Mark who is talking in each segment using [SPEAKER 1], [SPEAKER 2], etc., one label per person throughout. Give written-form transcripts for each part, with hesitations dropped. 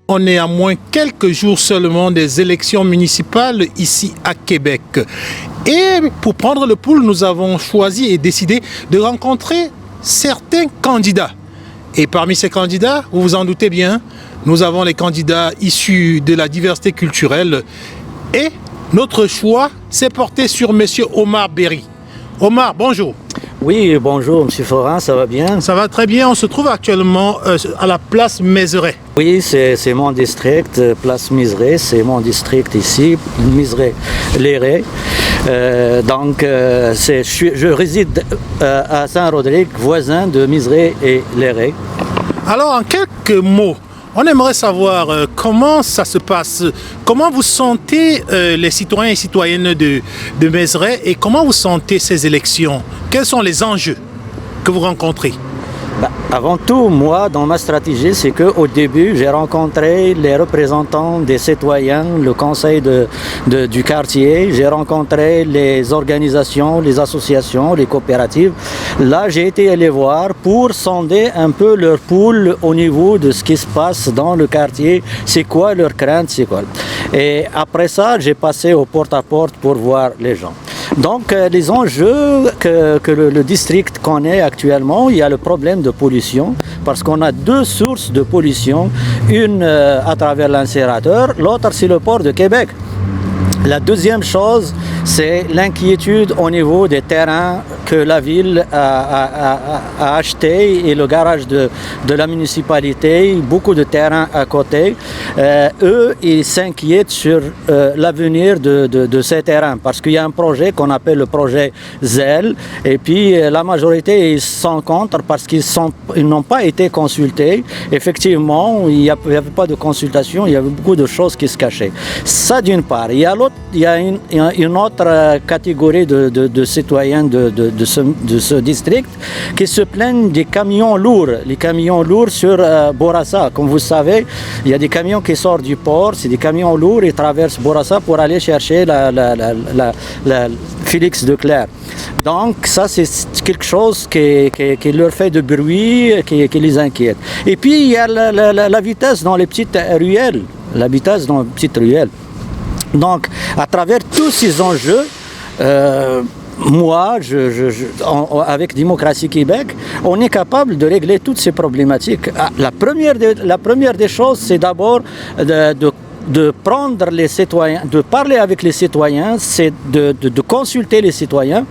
[SPEAKER 1] On est à moins quelques jours seulement des élections municipales ici à Québec. Et pour prendre le pouls, nous avons choisi et décidé de rencontrer certains candidats. Et parmi ces candidats, vous vous en doutez bien, nous avons les candidats issus de la diversité culturelle. Et notre choix s'est porté sur M. Omar Berry. Omar, bonjour.
[SPEAKER 2] Oui, bonjour, M. Forin, ça va bien?
[SPEAKER 1] Ça va très bien. On se trouve actuellement à la place Mézeray.
[SPEAKER 2] Oui, c'est mon district, place Mézeray, c'est mon district ici, Mézeray-Léré. Je réside à Saint-Rodrigue, voisin de Mézeray et Léré.
[SPEAKER 1] Alors, en quelques mots, on aimerait savoir comment ça se passe, comment vous sentez les citoyens et citoyennes de Mézeray et comment vous sentez ces élections? Quels sont les enjeux que vous rencontrez?
[SPEAKER 2] Avant tout, moi, dans ma stratégie, c'est qu'au début, j'ai rencontré les représentants des citoyens, le conseil du quartier, j'ai rencontré les organisations, les associations, les coopératives. Là, j'ai été allé voir pour sonder un peu leur pouls au niveau de ce qui se passe dans le quartier, c'est quoi leur crainte, c'est quoi. Et après ça, j'ai passé au porte-à-porte pour voir les gens. Donc, les enjeux que le district connaît actuellement, il y a le problème de pollution, parce qu'on a deux sources de pollution, une à travers l'incinérateur, l'autre c'est le port de Québec. La deuxième chose, c'est l'inquiétude au niveau des terrains que la ville a achetés et le garage de la municipalité, beaucoup de terrains à côté. Eux, ils s'inquiètent sur l'avenir de ces terrains parce qu'il y a un projet qu'on appelle le projet ZEL et puis la majorité ils sont contre parce qu'ils n'ont pas été consultés. Effectivement, il n'y avait pas de consultation, il y avait beaucoup de choses qui se cachaient. Ça d'une part. Il y a une autre catégorie de citoyens de ce district qui se plaignent des camions lourds. Les camions lourds sur Bourassa. Comme vous savez, il y a des camions qui sortent du port, c'est des camions lourds, ils traversent Bourassa pour aller chercher la Félix Leclerc. Donc ça, c'est quelque chose qui leur fait de bruit, qui les inquiète. Et puis, il y a la vitesse dans les petites ruelles. La vitesse dans les petites ruelles. Donc, à travers tous ces enjeux, moi, avec Démocratie Québec, on est capable de régler toutes ces problématiques. La première des choses, c'est d'abord de prendre les citoyens, de parler avec les citoyens, c'est de consulter les citoyens.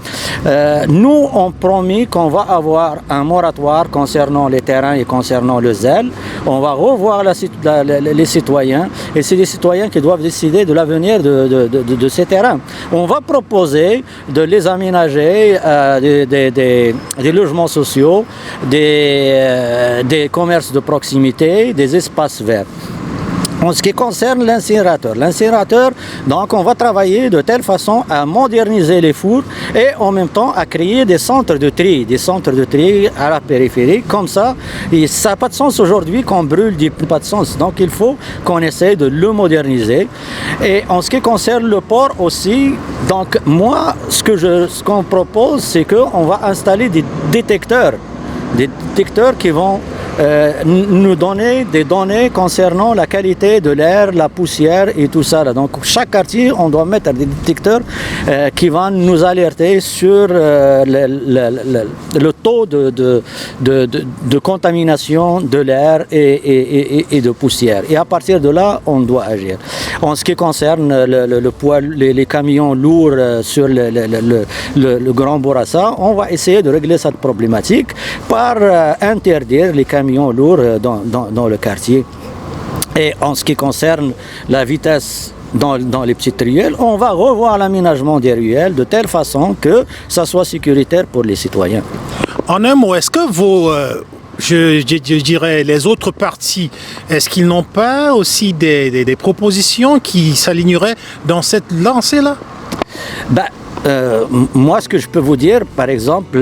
[SPEAKER 2] Nous, on promet qu'on va avoir un moratoire concernant les terrains et concernant le ZEL. On va revoir les citoyens et c'est les citoyens qui doivent décider de l'avenir de ces terrains. On va proposer de les aménager des logements sociaux, des commerces de proximité, des espaces verts. En ce qui concerne l'incinérateur, donc on va travailler de telle façon à moderniser les fours et en même temps à créer des centres de tri à la périphérie. Comme ça, ça n'a pas de sens aujourd'hui qu'on brûle pas de sens. Donc il faut qu'on essaie de le moderniser. Et en ce qui concerne le port aussi, donc moi, ce qu'on propose, c'est qu'on va installer des détecteurs qui vont nous donner des données concernant la qualité de l'air, la poussière et tout ça. Donc chaque quartier, on doit mettre des détecteurs qui vont nous alerter sur le taux de contamination de l'air et de poussière. Et à partir de là, on doit agir. En ce qui concerne les camions lourds sur le Grand Bourassa, on va essayer de régler cette problématique par interdire les camions lourds dans le quartier. Et en ce qui concerne la vitesse dans les petites ruelles, on va revoir l'aménagement des ruelles de telle façon que ça soit sécuritaire pour les citoyens.
[SPEAKER 1] En un mot, est-ce que je dirais les autres partis, est-ce qu'ils n'ont pas aussi des propositions qui s'aligneraient dans cette lancée-là?
[SPEAKER 2] Moi, ce que je peux vous dire, par exemple,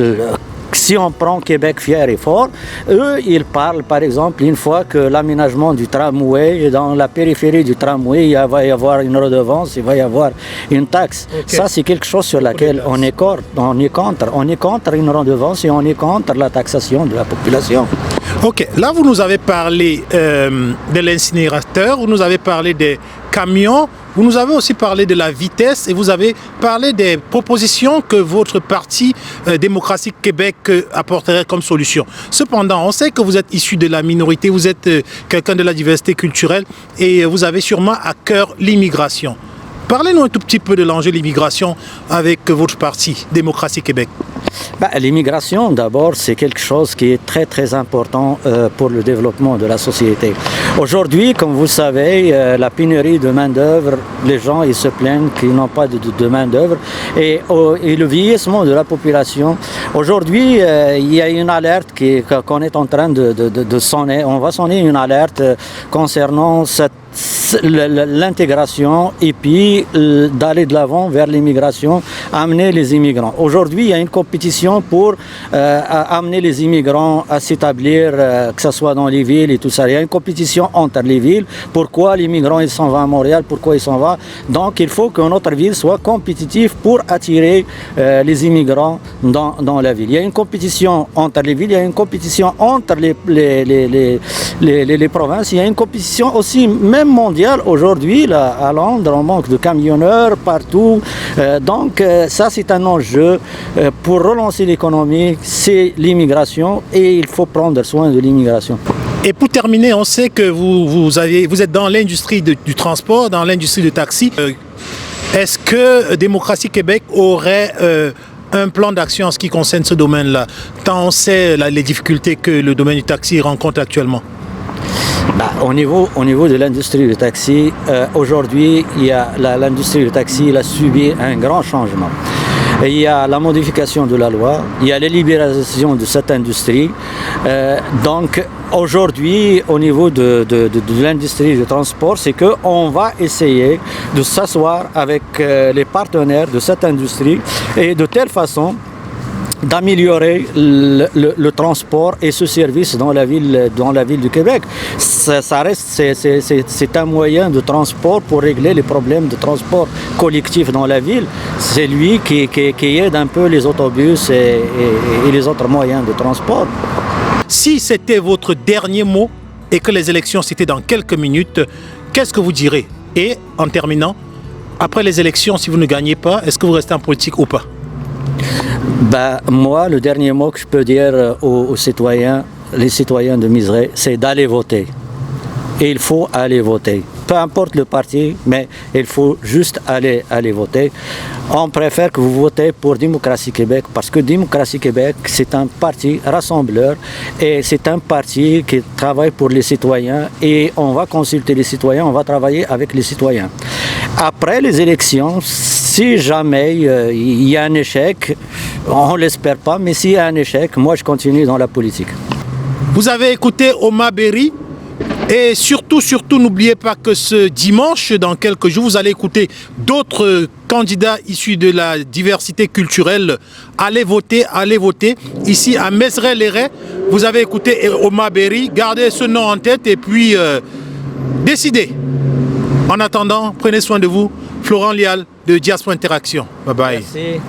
[SPEAKER 2] si on prend Québec fier et fort, eux, ils parlent, par exemple, une fois que l'aménagement du tramway, dans la périphérie du tramway, il va y avoir une redevance, il va y avoir une taxe. Okay. Ça, c'est quelque chose sur laquelle on est contre. On est contre une redevance et on est contre la taxation de la population.
[SPEAKER 1] Ok, là vous nous avez parlé de l'incinérateur, vous nous avez parlé des camions, vous nous avez aussi parlé de la vitesse et vous avez parlé des propositions que votre parti Démocratie Québec apporterait comme solution. Cependant, on sait que vous êtes issu de la minorité, vous êtes quelqu'un de la diversité culturelle et vous avez sûrement à cœur l'immigration. Parlez-nous un tout petit peu de l'enjeu de l'immigration avec votre parti Démocratie Québec.
[SPEAKER 2] L'immigration, d'abord, c'est quelque chose qui est très très important pour le développement de la société. Aujourd'hui, comme vous savez, la pénurie de main-d'œuvre, les gens ils se plaignent qu'ils n'ont pas de main-d'œuvre et le vieillissement de la population. Aujourd'hui, il y a une alerte qu'on est en train de sonner. On va sonner une alerte concernant l'intégration et puis d'aller de l'avant vers l'immigration, amener les immigrants. Aujourd'hui, il y a une compétition pour amener les immigrants à s'établir, que ce soit dans les villes et tout ça. Il y a une compétition entre les villes. Pourquoi l'immigrant il s'en va à Montréal? Pourquoi il s'en va? Donc, il faut que notre ville soit compétitive pour attirer les immigrants dans la ville. Il y a une compétition entre les villes, il y a une compétition entre les provinces, il y a une compétition aussi même mondiale. Aujourd'hui, à Londres, on manque de camionneurs partout. Donc, ça, c'est un enjeu pour relancer l'économie, c'est l'immigration et il faut prendre soin de l'immigration.
[SPEAKER 1] Et pour terminer, on sait que vous êtes dans l'industrie du transport, dans l'industrie du taxi. Est-ce que Démocratie Québec aurait un plan d'action en ce qui concerne ce domaine-là, tant on sait les difficultés que le domaine du taxi rencontre actuellement?
[SPEAKER 2] Au niveau de l'industrie du taxi, aujourd'hui, l'industrie du taxi a subi un grand changement. Il y a la modification de la loi, il y a la libéralisation de cette industrie. Donc aujourd'hui, au niveau de l'industrie du transport, c'est qu'on va essayer de s'asseoir avec les partenaires de cette industrie et de telle façon d'améliorer le transport et ce service dans la ville du Québec. C'est un moyen de transport pour régler les problèmes de transport collectif dans la ville. C'est lui qui aide un peu les autobus et les autres moyens de transport.
[SPEAKER 1] Si c'était votre dernier mot et que les élections c'était dans quelques minutes, qu'est-ce que vous direz? Et en terminant, après les élections, si vous ne gagnez pas, est-ce que vous restez en politique ou pas?
[SPEAKER 2] Moi, le dernier mot que je peux dire aux citoyens, les citoyens de Miseray, c'est d'aller voter. Et il faut aller voter. Peu importe le parti, mais il faut juste aller voter. On préfère que vous votez pour Démocratie Québec parce que Démocratie Québec, c'est un parti rassembleur et c'est un parti qui travaille pour les citoyens et on va consulter les citoyens, on va travailler avec les citoyens. Après les élections, si jamais il y a un échec, on ne l'espère pas, mais s'il y a un échec, moi je continue dans la politique.
[SPEAKER 1] Vous avez écouté Omar Berry et surtout, n'oubliez pas que ce dimanche, dans quelques jours, vous allez écouter d'autres candidats issus de la diversité culturelle. Allez voter. Ici à Mézeray-les-Raies, vous avez écouté Omar Berry. Gardez ce nom en tête et puis décidez. En attendant, prenez soin de vous. Florent Lial de Diaspora Interaction. Bye bye.
[SPEAKER 2] Merci.